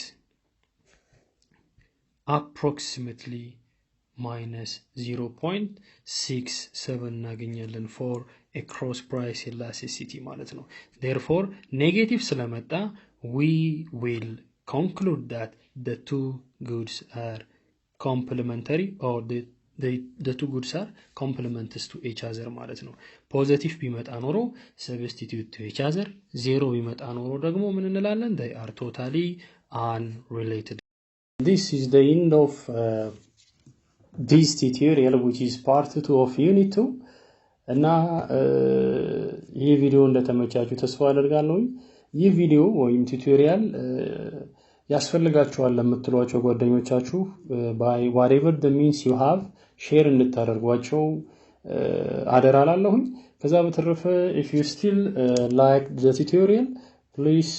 Speaker 1: approximately minus 0.67 እናገኛለን for a cross price elasticity ማለት ነው therefore negative ስለመጣ we will conclude that the two goods are complementary or the two goods are complements to each other ማለት ነው positive ቢመጣ ኖሮ substitute to each other zero ቢመጣ ኖሮ ደግሞ ምን እንላለን they are totally unrelated. This is the end of this tutorial which is part 2 of unit 2 እና ይህ ቪዲዮ እንደተመቻችሁ ተስፋ አደርጋለሁ ይህ ቪዲዮ ወይም ቱቶሪያል ያስፈልጋችኋል ለምትሏቸው ጓደኞቻችሁ by whatever the means you have share እንድታደርጓቸው አደራላለሁኝ ከዛ በተረፈ if you still like the tutorial please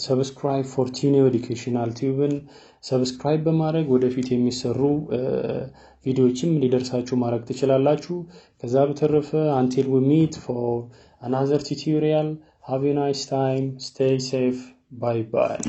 Speaker 1: subscribe for Tino Educational Tube subscribe በማድረግ ወደፊት የሚሰሩ ቪዲዮዎችም ሊደርሳችሁ ማድረግ ትችላላችሁ ከዛ በተረፈ until we meet for another tutorial have a nice time stay safe bye bye